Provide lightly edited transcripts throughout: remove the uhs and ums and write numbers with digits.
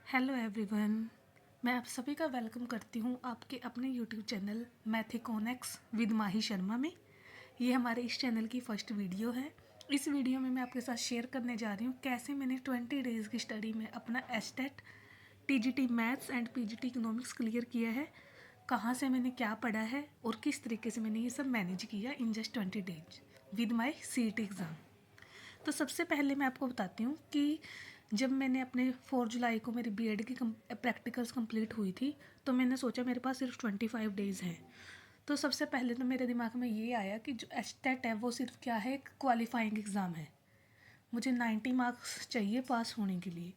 Hello everyone. मैं आप सभी का वेलकम करती हूँ आपके अपने यूट्यूब चैनल मैथेकॉनिक्स विद माही शर्मा में। ये हमारे इस चैनल की फर्स्ट वीडियो है। इस वीडियो में मैं आपके साथ शेयर करने जा रही हूँ कैसे मैंने 20 डेज़ की स्टडी में अपना estate, TGT maths and PGT economics clear किया है, कहाँ से मैंने क्या पढ़ा है और किस तरीके से मैंने ये सब मैनेज किया in just 20 days with my CET exam. तो सबसे पहले मैं आपको बताती हूँ कि जब मैंने अपने 4 जुलाई को मेरी बीएड की प्रैक्टिकल्स कंप्लीट हुई थी, तो मैंने सोचा मेरे पास सिर्फ 25 डेज़ हैं। तो सबसे पहले तो मेरे दिमाग में ये आया कि जो एस्टेट है वो सिर्फ क्या है, एक क्वालिफाइंग एग्ज़ाम है। मुझे 90 मार्क्स चाहिए पास होने के लिए।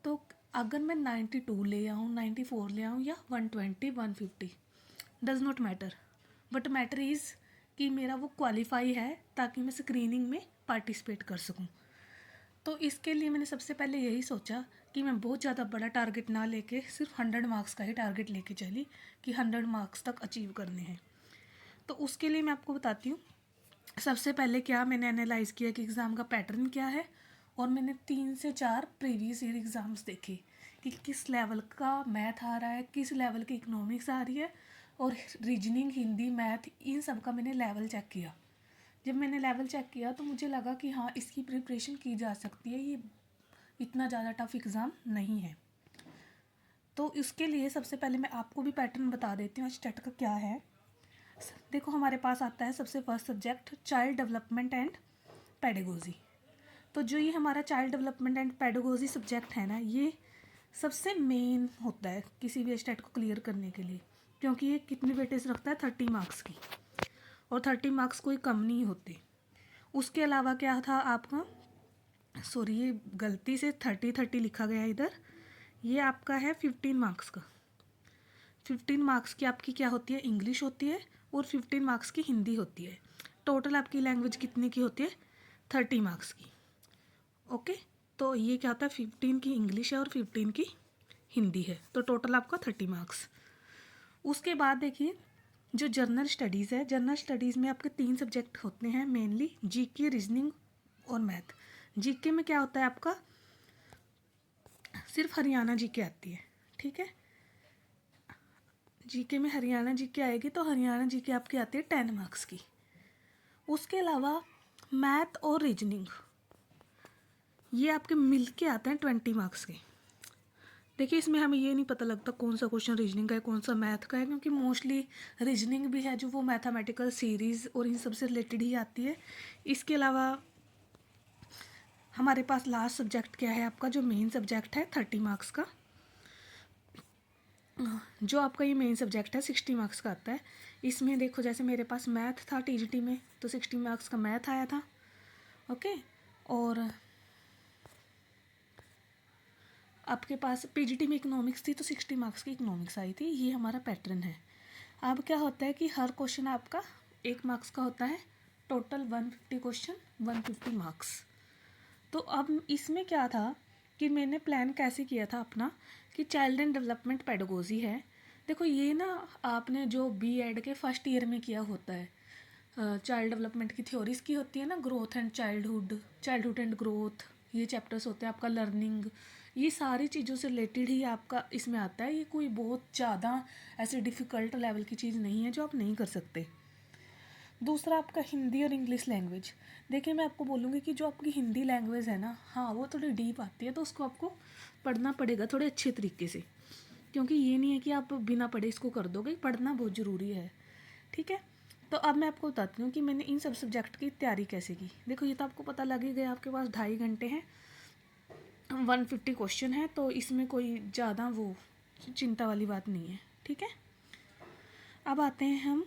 तो अगर मैं 92 ले आऊँ, 94 ले आऊँ या 120 150 does not matter, but matter is कि मेरा वो क्वालिफाई है ताकि मैं स्क्रीनिंग में पार्टिसिपेट कर सकूं। तो इसके लिए मैंने सबसे पहले यही सोचा कि मैं बहुत ज़्यादा बड़ा टारगेट ना लेके सिर्फ 100 मार्क्स का ही टारगेट लेके चली कि 100 मार्क्स तक अचीव करने हैं। तो उसके लिए मैं आपको बताती हूँ सबसे पहले क्या मैंने एनालाइज़ किया कि एग्ज़ाम का पैटर्न क्या है, और मैंने 3 से 4 प्रीवियस ईयर एग्ज़ाम्स देखे कि किस लेवल का मैथ आ रहा है, किस लेवल की इकोनॉमिक्स आ रही है, और रीजनिंग, हिंदी, मैथ, इन सब का मैंने लेवल चेक किया। जब मैंने लेवल चेक किया तो मुझे लगा कि हाँ, इसकी प्रिपरेशन की जा सकती है, ये इतना ज़्यादा टफ एग्ज़ाम नहीं है। तो इसके लिए सबसे पहले मैं आपको भी पैटर्न बता देती हूँ स्टेट का क्या है। देखो, हमारे पास आता है सबसे first subject child development and pedagogy. तो जो ये हमारा child development and pedagogy subject है ना, ये सबसे मेन होता है किसी भी स्टेट को क्लियर करने के लिए, क्योंकि ये कितनी वेटेज रखता है, 30 मार्क्स की, और 30 मार्क्स कोई कम नहीं होते। उसके अलावा क्या था आपका, सॉरी ये गलती से 30 लिखा गया इधर, ये आपका है 15 मार्क्स का। 15 मार्क्स की आपकी क्या होती है, इंग्लिश होती है, और 15 मार्क्स की हिंदी होती है। टोटल आपकी लैंग्वेज कितने की होती है, 30 मार्क्स की। ओके, तो ये क्या होता है, 15 की इंग्लिश है और 15 की हिंदी है, तो टोटल आपका 30 मार्क्स। उसके बाद देखिए जो जर्नल स्टडीज़ है, जर्नल स्टडीज़ में आपके 3 सब्जेक्ट होते हैं मेनली, जीके, रीजनिंग और मैथ। जीके में क्या होता है आपका, सिर्फ हरियाणा जीके आती है, ठीक है। जीके में हरियाणा जीके आएगी, तो हरियाणा जीके आपकी आती है 10 मार्क्स की। उसके अलावा मैथ और रीजनिंग ये आपके मिल के आते हैं 20 मार्क्स के। देखिए, इसमें हमें ये नहीं पता लगता कौन सा क्वेश्चन रीजनिंग का है, कौन सा मैथ का है, क्योंकि मोस्टली रीजनिंग भी है जो वो मैथमेटिकल सीरीज़ और इन सब से रिलेटेड ही आती है। इसके अलावा हमारे पास लास्ट सब्जेक्ट क्या है आपका, जो मेन सब्जेक्ट है 30 मार्क्स का, जो आपका ये मेन सब्जेक्ट है 60 मार्क्स का आता है। इसमें देखो, जैसे मेरे पास मैथ था टीजीटी में, तो 60 मार्क्स का मैथ आया था। ओके, और आपके पास पीजीटी में इकोनॉमिक्स थी तो 60 मार्क्स की इकोनॉमिक्स आई थी। ये हमारा पैटर्न है। अब क्या होता है कि हर क्वेश्चन आपका 1 मार्क्स का होता है, टोटल 150 क्वेश्चन 150 मार्क्स। तो अब इसमें क्या था कि मैंने प्लान कैसे किया था अपना, कि चाइल्ड एंड डेवलपमेंट पेडागोजी है। देखो, ये ना आपने जो बीएड के फर्स्ट ईयर में किया होता है, चाइल्ड डेवलपमेंट की थ्योरीज की होती है ना, growth and childhood, childhood and growth, ये चैप्टर्स होते हैं आपका, लर्निंग, ये सारी चीज़ों से रिलेटेड ही आपका इसमें आता है। ये कोई बहुत ज़्यादा ऐसे डिफ़िकल्ट लेवल की चीज़ नहीं है जो आप नहीं कर सकते। दूसरा आपका हिंदी और इंग्लिश लैंग्वेज। देखिए, मैं आपको बोलूँगी कि जो आपकी हिंदी लैंग्वेज है ना, हाँ वो थोड़ी डीप आती है, तो उसको आपको पढ़ना पड़ेगा थोड़े अच्छे तरीके से, क्योंकि ये नहीं है कि आप बिना पढ़े इसको कर दोगे, पढ़ना बहुत ज़रूरी है, ठीक है। तो अब मैं आपको बताती हूँ कि मैंने इन सब सब्जेक्ट की तैयारी कैसे की। देखो, ये तो आपको पता लग ही गया, आपके पास 2.5 घंटे हैं, 150 क्वेश्चन है, तो इसमें कोई ज़्यादा वो चिंता वाली बात नहीं है, ठीक है। अब आते हैं हम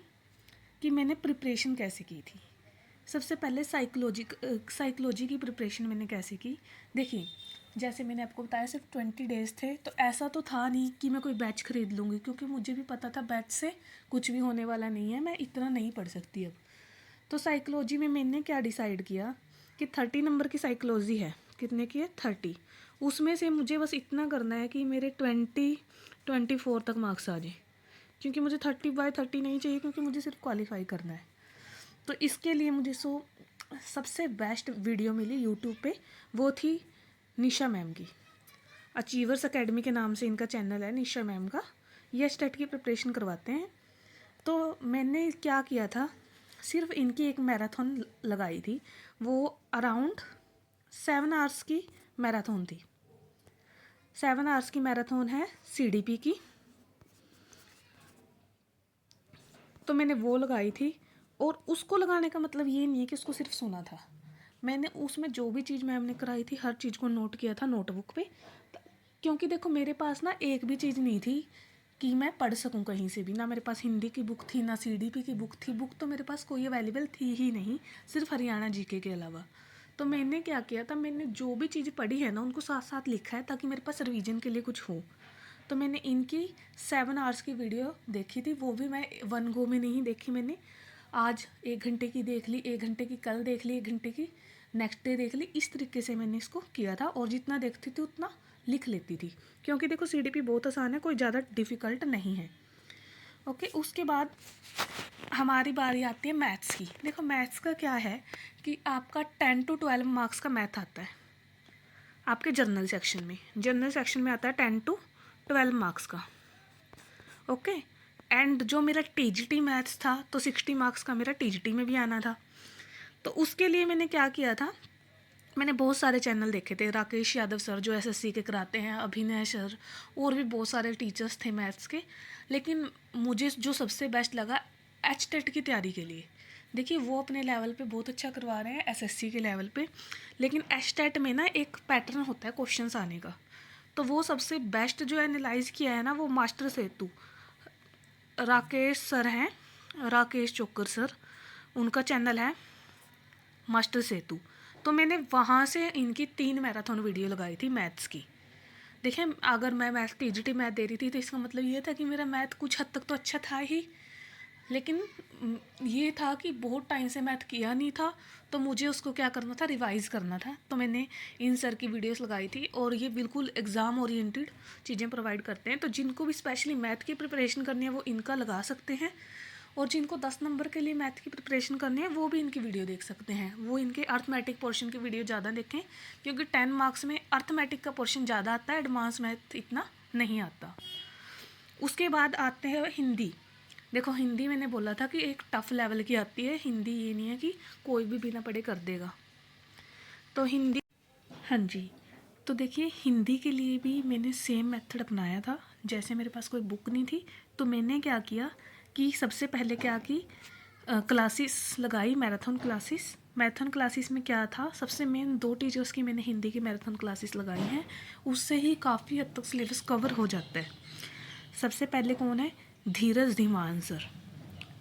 कि मैंने प्रिपरेशन कैसे की थी। सबसे पहले साइकोलॉजी की प्रिपरेशन मैंने कैसे की। देखिए, जैसे मैंने आपको बताया सिर्फ 20 डेज़ थे, तो ऐसा तो था नहीं कि मैं कोई बैच ख़रीद लूँगी, क्योंकि मुझे भी पता था बैच से कुछ भी होने वाला नहीं है, मैं इतना नहीं पढ़ सकती अब। तो साइकोलॉजी में मैंने क्या डिसाइड किया कि 30 नंबर की साइकोलॉजी है, कितने की है, 30। उसमें से मुझे बस इतना करना है कि मेरे 24 तक मार्क्स आ जाए, क्योंकि मुझे 30/30 नहीं चाहिए, क्योंकि मुझे सिर्फ क्वालिफाई करना है। तो इसके लिए मुझे सबसे बेस्ट वीडियो मिली यूट्यूब पे, वो थी निशा मैम की। अचीवर्स एकेडमी के नाम से इनका चैनल है, निशा मैम का। ये स्टेट की प्रिपरेशन करवाते हैं। तो मैंने क्या किया था, सिर्फ इनकी एक मैराथन लगाई थी, वो अराउंड 7 आवर्स की मैराथन थी। 7 आवर्स की मैराथन है CDP की, तो मैंने वो लगाई थी। और उसको लगाने का मतलब ये नहीं है कि उसको सिर्फ सुना था, मैंने उसमें जो भी चीज़ मैम ने कराई थी हर चीज़ को नोट किया था नोटबुक पे। क्योंकि देखो मेरे पास ना एक भी चीज़ नहीं थी कि मैं पढ़ सकूं कहीं से भी, ना मेरे पास हिंदी की बुक थी, ना CDP की बुक थी। बुक तो मेरे पास कोई अवेलेबल थी ही नहीं, सिर्फ हरियाणा GK के अलावा। तो मैंने क्या किया था, मैंने जो भी चीज़ पढ़ी है ना उनको साथ साथ लिखा है ताकि मेरे पास रिवीजन के लिए कुछ हो। तो मैंने इनकी 7 आवर्स की वीडियो देखी थी, वो भी मैं वन गो में नहीं देखी। मैंने आज 1 घंटे की देख ली, 1 घंटे की कल देख ली, 1 घंटे की नेक्स्ट डे देख ली। इस तरीके से मैंने इसको किया था और जितना देखती थी उतना लिख लेती थी, क्योंकि देखो CDP बहुत आसान है, कोई ज़्यादा डिफ़िकल्ट नहीं है। ओके, उसके बाद हमारी बारी आती है मैथ्स की। देखो मैथ्स का क्या है कि आपका 10 to 12 मार्क्स का मैथ आता है आपके जर्नल सेक्शन में। जर्नल सेक्शन में आता है 10 to 12 मार्क्स का। ओके, एंड जो मेरा TGT मैथ्स था तो 60 मार्क्स का मेरा TGT में भी आना था। तो उसके लिए मैंने क्या किया था, मैंने बहुत सारे चैनल देखे थे। राकेश यादव सर जो SSC के कराते हैं, अभिनय सर, और भी बहुत सारे टीचर्स थे मैथ्स के। लेकिन मुझे जो सबसे बेस्ट लगा HTET की तैयारी के लिए, देखिए वो अपने लेवल पे बहुत अच्छा करवा रहे हैं SSC के लेवल पे, लेकिन HTET में ना एक पैटर्न होता है क्वेश्चंस आने का। तो वो सबसे बेस्ट जो एनालाइज किया है ना वो मास्टर सेतु राकेश सर हैं, राकेश चोकर सर, उनका चैनल है मास्टर सेतु। तो मैंने वहाँ से इनकी 3 मैराथन वीडियो लगाई थी मैथ्स की। देखिए अगर मैं मैथ TGT मैथ दे रही थी तो इसका मतलब ये था कि मेरा मैथ कुछ हद तक तो अच्छा था ही, लेकिन ये था कि बहुत टाइम से मैथ किया नहीं था, तो मुझे उसको क्या करना था, रिवाइज़ करना था। तो मैंने इन सर की वीडियोस लगाई थी और ये बिल्कुल एग्ज़ाम ओरिएंटेड चीज़ें प्रोवाइड करते हैं। तो जिनको भी स्पेशली मैथ की प्रिपरेशन करनी है वो इनका लगा सकते हैं, और जिनको 10 नंबर के लिए मैथ की प्रिपरेशन करनी है वो भी इनकी वीडियो देख सकते हैं। वो इनके अर्थमेटिक पोर्शन की वीडियो ज़्यादा देखें, क्योंकि 10 मार्क्स में अर्थमेटिक का पोर्शन ज़्यादा आता है, एडवांस मैथ इतना नहीं आता। उसके बाद आते हैं हिंदी। देखो हिंदी मैंने बोला था कि एक टफ़ लेवल की आती है हिंदी, ये नहीं है कि कोई भी बिना पढ़े कर देगा। तो हिंदी, हाँ जी, तो देखिए हिंदी के लिए भी मैंने सेम मेथड अपनाया था। जैसे मेरे पास कोई बुक नहीं थी तो मैंने क्या किया कि सबसे पहले क्या की क्लासेस लगाई, मैराथन क्लासेस। मैराथन क्लासेस में क्या था, सबसे मेन 2 टीचर्स की मैंने हिंदी की मैराथन क्लासेस लगाई हैं, उससे ही काफ़ी हद तक सिलेबस कवर हो जाता है। सबसे पहले कौन है, धीरज धीमान सर,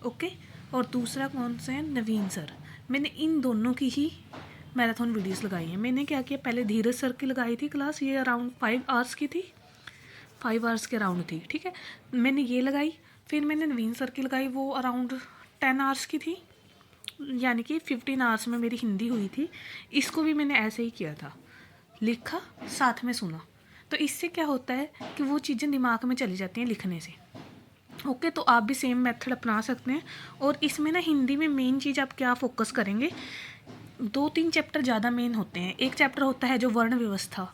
ओके, और दूसरा कौन सा है, नवीन सर। मैंने इन दोनों की ही मैराथन वीडियोस लगाई हैं। मैंने क्या किया, पहले धीरज सर की लगाई थी क्लास, ये अराउंड 5 आवर्स की थी, 5 आवर्स के अराउंड थी, ठीक है। मैंने ये लगाई, फिर मैंने नवीन सर की लगाई, वो अराउंड 10 आवर्स की थी, यानी कि 15 आवर्स में मेरी हिंदी हुई थी। इसको भी मैंने ऐसे ही किया था, लिखा साथ में सुना। तो इससे क्या होता है कि वो चीज़ें दिमाग में चली जाती हैं लिखने से। ओके, तो आप भी सेम मेथड अपना सकते हैं। और इसमें ना हिंदी में मेन चीज़ आप क्या फोकस करेंगे, 2-3 चैप्टर ज़्यादा मेन होते हैं। एक चैप्टर होता है जो वर्ण व्यवस्था,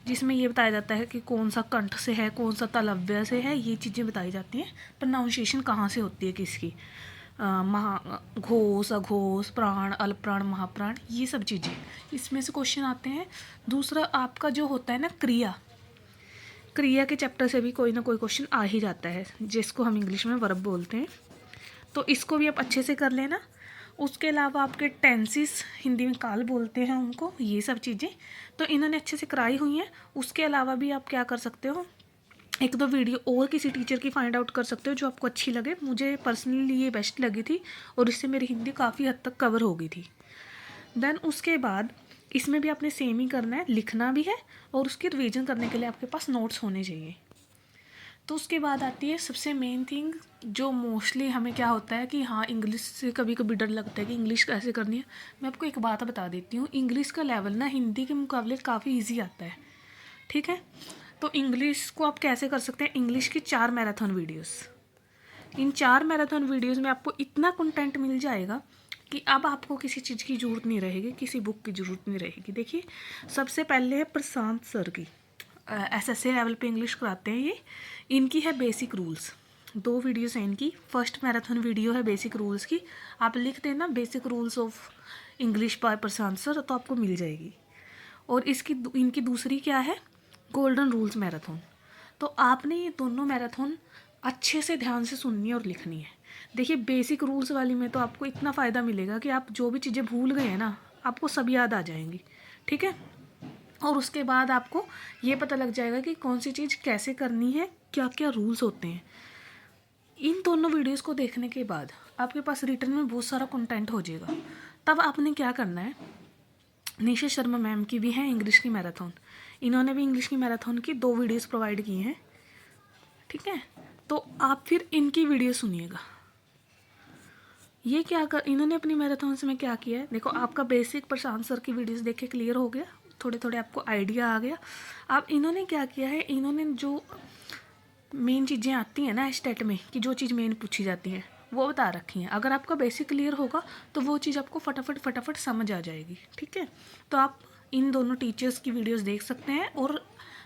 जिसमें ये बताया जाता है कि कौन सा कंठ से है, कौन सा तालव्य से है, ये चीज़ें बताई जाती हैं। प्रोनाउंसिएशन कहाँ से होती है किसकी, महा, घोष, अघोष, प्राण, अल्पप्राण, महाप्राण, ये सब चीज़ें इसमें से क्वेश्चन आते हैं। दूसरा आपका जो होता है ना क्रिया, क्रिया के चैप्टर से भी कोई ना कोई क्वेश्चन आ ही जाता है, जिसको हम इंग्लिश में वर्ब बोलते हैं। तो इसको भी आप अच्छे से कर लेना। उसके अलावा आपके टेंसेस, हिंदी में काल बोलते हैं उनको, ये सब चीज़ें तो इन्होंने अच्छे से कराई हुई हैं। उसके अलावा भी आप क्या कर सकते हो, 1-2 वीडियो और किसी टीचर की फाइंड आउट कर सकते हो जो आपको अच्छी लगे। मुझे पर्सनली ये बेस्ट लगी थी और इससे मेरी हिंदी काफ़ी हद तक कवर हो गई थी। देन उसके बाद इसमें भी आपने सेम ही करना है, लिखना भी है और उसकी रिवीजन करने के लिए आपके पास नोट्स होने चाहिए। तो उसके बाद आती है सबसे मेन थिंग, जो मोस्टली हमें क्या होता है कि हाँ इंग्लिश से कभी कभी डर लगता है कि इंग्लिश कैसे करनी है। मैं आपको एक बात बता देती हूँ, इंग्लिश का लेवल ना हिंदी के मुकाबले काफ़ी ईजी आता है, ठीक है। तो इंग्लिश को आप कैसे कर सकते हैं, इंग्लिश की 4 मैराथन वीडियोस। इन 4 मैराथन वीडियोस में आपको इतना कंटेंट मिल जाएगा कि अब आपको किसी चीज़ की ज़रूरत नहीं रहेगी, किसी बुक की ज़रूरत नहीं रहेगी। देखिए सबसे पहले है प्रशांत सर की, SSA लेवल पे इंग्लिश कराते हैं ये। इनकी है बेसिक रूल्स, 2 वीडियोस हैं इनकी। फर्स्ट मैराथन वीडियो है बेसिक रूल्स की, आप लिख देना basic rules of English by Prashant sir तो आपको मिल जाएगी। और इनकी दूसरी क्या है, गोल्डन रूल्स मैराथन। तो आपने ये दोनों मैराथन अच्छे से ध्यान से सुननी है और लिखनी है। देखिए बेसिक रूल्स वाली में तो आपको इतना फ़ायदा मिलेगा कि आप जो भी चीज़ें भूल गए हैं ना, आपको सब याद आ जाएंगी, ठीक है। और उसके बाद आपको ये पता लग जाएगा कि कौन सी चीज़ कैसे करनी है, क्या क्या रूल्स होते हैं। इन दोनों वीडियोस को देखने के बाद आपके पास रिटर्न में बहुत सारा कंटेंट हो जाएगा। तब आपने क्या करना है, निशा शर्मा मैम की भी है इंग्लिश की मैराथन, इन्होंने भी इंग्लिश की मैराथन की 2 वीडियोस प्रोवाइड की हैं, ठीक है। तो आप फिर इनकी वीडियो सुनिएगा। ये क्या कर, इन्होंने अपनी मैराथन में क्या किया है, देखो आपका बेसिक प्रशांत सर की वीडियोस देख के क्लियर हो गया, थोड़े थोड़े आपको आइडिया आ गया। अब इन्होंने क्या किया है, इन्होंने जो मेन चीज़ें आती हैं ना स्टेट में, कि जो चीज़ मेन पूछी जाती है वो बता रखी हैं। अगर आपका बेसिक क्लियर होगा तो वो चीज़ आपको फटाफट समझ आ जाएगी, ठीक है। तो आप इन दोनों टीचर्स की वीडियोस देख सकते हैं। और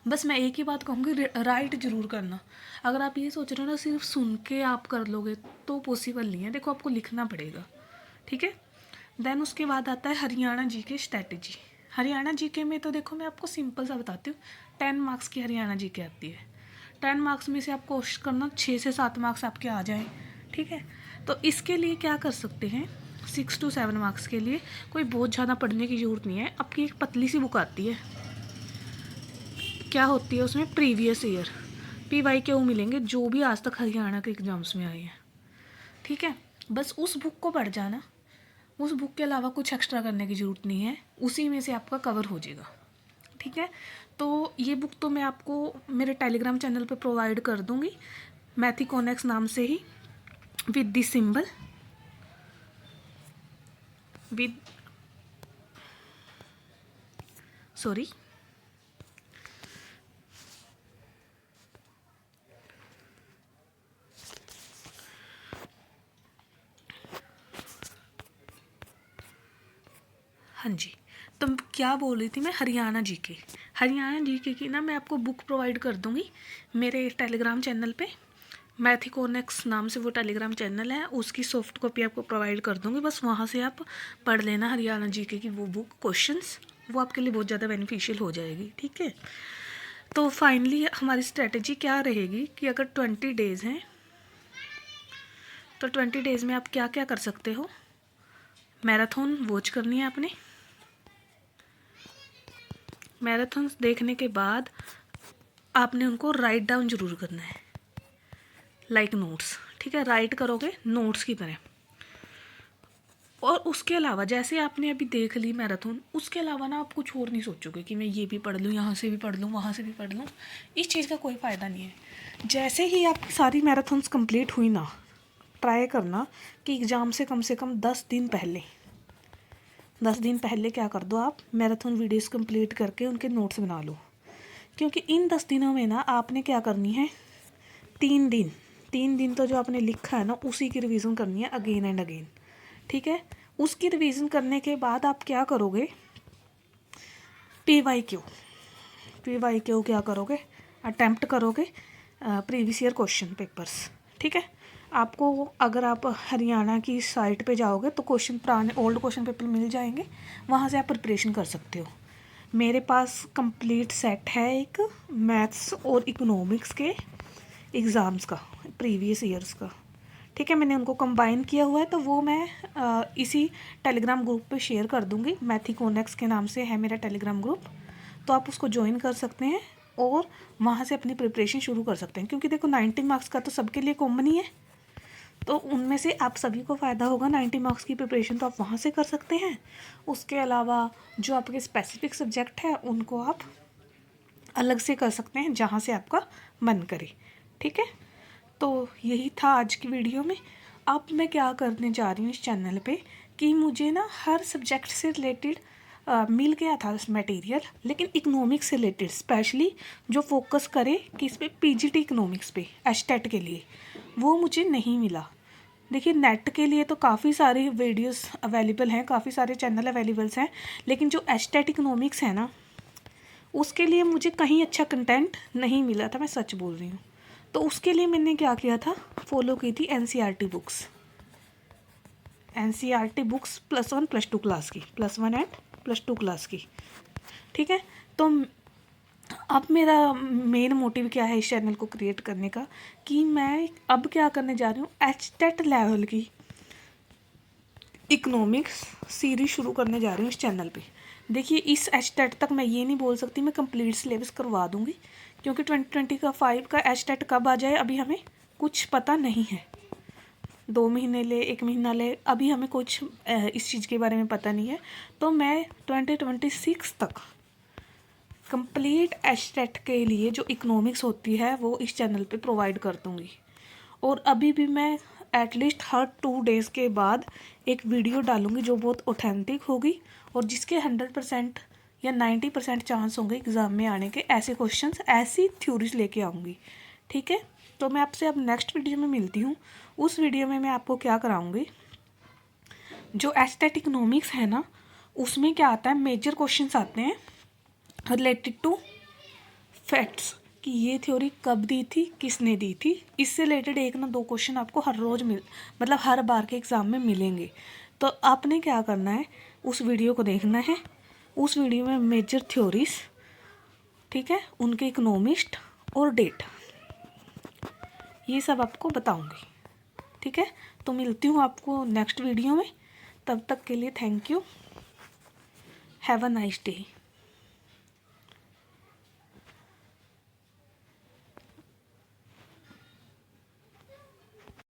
बस मैं एक ही बात कहूँगी, राइट ज़रूर करना। अगर आप ये सोच रहे हो ना सिर्फ सुन के आप कर लोगे तो पॉसिबल नहीं है, देखो आपको लिखना पड़ेगा, ठीक है। देन उसके बाद आता है Haryana GK strategy. Haryana GK में तो देखो मैं आपको सिंपल सा बताती हूँ, 10 मार्क्स की हरियाणा जीके आती है। 10 मार्क्स में से आपको कोशिश करना 6 से 7 मार्क्स आपके आ जाएं, ठीक है। तो इसके लिए क्या कर सकते हैं, 6 to 7 मार्क्स के लिए कोई बहुत ज़्यादा पढ़ने की ज़रूरत नहीं है। आपकी एक पतली सी बुक आती है, क्या होती है उसमें, प्रीवियस ईयर PYQ मिलेंगे जो भी आज तक हरियाणा के एग्ज़ाम्स में आए हैं, ठीक है। बस उस बुक को पढ़ जाना, उस बुक के अलावा कुछ एक्स्ट्रा करने की ज़रूरत नहीं है, उसी में से आपका कवर हो जाएगा, ठीक है। तो ये बुक तो मैं आपको मेरे टेलीग्राम चैनल पे प्रोवाइड कर दूँगी, मैथिकोनेक्स नाम से ही, with this symbol, with sorry हाँ जी। तो क्या बोल रही थी मैं, हरियाणा जीके। हरियाणा जीके की ना मैं आपको बुक प्रोवाइड कर दूँगी मेरे टेलीग्राम चैनल पे, मैथिकोनेक्स नाम से वो टेलीग्राम चैनल है, उसकी सॉफ्ट कॉपी आपको प्रोवाइड कर दूँगी। बस वहाँ से आप पढ़ लेना हरियाणा जीके की वो बुक, क्वेश्चंस, वो आपके लिए बहुत ज़्यादा बेनिफिशियल हो जाएगी, ठीक है। तो फाइनली हमारी स्ट्रेटजी क्या रहेगी कि अगर 20 डेज़ हैं तो 20 डेज़ में आप क्या क्या कर सकते हो। मैराथन वॉच करनी है आपने, मैराथन देखने के बाद आपने उनको राइट डाउन ज़रूर करना है, लाइक नोट्स, ठीक है। राइट करोगे नोट्स की तरह। और उसके अलावा जैसे आपने अभी देख ली मैराथन, उसके अलावा ना आप कुछ और नहीं सोचोगे कि मैं ये भी पढ़ लूँ, यहाँ से भी पढ़ लूँ, वहाँ से भी पढ़ लूँ। इस चीज़ का कोई फ़ायदा नहीं है। जैसे ही आपकी सारी मैराथन्स कंप्लीट हुई ना, ट्राई करना कि एग्ज़ाम से कम 10 दिन पहले, 10 दिन पहले क्या कर दो, आप मैराथन वीडियोस कंप्लीट करके उनके नोट्स बना लो। क्योंकि इन 10 दिनों में ना आपने क्या करनी है, 3 दिन तो जो आपने लिखा है ना उसी की रिवीजन करनी है अगेन एंड अगेन, ठीक है। उसकी रिवीजन करने के बाद आप क्या करोगे, PYQ क्या करोगे, अटैम्प्ट करोगे प्रीवियस ईयर क्वेश्चन पेपर्स, ठीक है। आपको अगर आप हरियाणा की साइट पे जाओगे तो क्वेश्चन पुराने ओल्ड क्वेश्चन पेपर मिल जाएंगे, वहाँ से आप प्रिपरेशन कर सकते हो। मेरे पास कंप्लीट सेट है एक मैथ्स और इकोनॉमिक्स के एग्ज़ाम्स का, प्रीवियस ईयर्स का, ठीक है। मैंने उनको कंबाइन किया हुआ है, तो वो मैं इसी टेलीग्राम ग्रुप पे शेयर कर दूँगी। मैथिकोनेक्स के नाम से है मेरा टेलीग्राम ग्रुप, तो आप उसको ज्वाइन कर सकते हैं और वहाँ से अपनी प्रिपरेशन शुरू कर सकते हैं। क्योंकि देखो 90 मार्क्स का तो सबके लिए कॉमन ही है, तो उनमें से आप सभी को फ़ायदा होगा। 90 मार्क्स की प्रिपरेशन तो आप वहाँ से कर सकते हैं। उसके अलावा जो आपके स्पेसिफिक सब्जेक्ट है उनको आप अलग से कर सकते हैं, जहाँ से आपका मन करे, ठीक है। तो यही था आज की वीडियो में। अब मैं क्या करने जा रही हूँ इस चैनल पे कि मुझे ना हर सब्जेक्ट से रिलेटेड मिल गया था मटेरियल, लेकिन इकोनॉमिक्स से रिलेटेड स्पेशली जो फोकस करे कि इस पर PGT इकोनॉमिक्स पे एस्टेट के लिए, वो मुझे नहीं मिला। देखिए नेट के लिए तो काफ़ी सारे वीडियोस अवेलेबल हैं, काफ़ी सारे चैनल अवेलेबल्स हैं, लेकिन जो एस्टेट इकोनॉमिक्स है ना उसके लिए मुझे कहीं अच्छा कंटेंट नहीं मिला था, मैं सच बोल रही हूँ। तो उसके लिए मैंने क्या किया था, फॉलो की थी NCERT books, NCERT books +1 +2 class की, +1 एंड +2 क्लास की, ठीक है। तो अब मेरा मेन मोटिव क्या है इस चैनल को क्रिएट करने का, कि मैं अब क्या करने जा रही हूँ, HTET लेवल की इकोनॉमिक्स सीरीज शुरू करने जा रही हूँ इस चैनल पे। देखिए इस HTET तक मैं ये नहीं बोल सकती मैं कंप्लीट सिलेबस करवा दूँगी, क्योंकि 2025 का HTET कब आ जाए अभी हमें कुछ पता नहीं है। 2 महीने ले, 1 महीना ले, अभी हमें कुछ इस चीज़ के बारे में पता नहीं है। तो मैं 2026 तक कंप्लीट HTET के लिए जो इकोनॉमिक्स होती है वो इस चैनल पे प्रोवाइड कर दूँगी। और अभी भी मैं एटलीस्ट हर 2 डेज़ के बाद एक वीडियो डालूँगी जो बहुत ऑथेंटिक होगी और जिसके 100% या 90% चांस होंगे एग्ज़ाम में आने के। ऐसे क्वेश्चंस, ऐसी थ्योरीज लेके आऊँगी, ठीक है। तो मैं आपसे अब नेक्स्ट वीडियो में मिलती हूँ। उस वीडियो में मैं आपको क्या कराऊँगी, जो HTET इकोनॉमिक्स है ना, उसमें क्या आता है, मेजर क्वेश्चंस आते हैं रिलेटेड टू फैक्ट्स, कि ये थ्योरी कब दी थी, किसने दी थी। इससे रिलेटेड 1 ना 2 क्वेश्चन आपको हर रोज़ मतलब हर बार के एग्ज़ाम में मिलेंगे। तो आपने क्या करना है, उस वीडियो को देखना है। उस वीडियो में मेजर थ्योरीज, ठीक है, उनके इकोनॉमिस्ट और डेट, ये सब आपको बताऊंगी, ठीक है। तो मिलती हूँ आपको नेक्स्ट वीडियो में। तब तक के लिए thank you, have a nice day.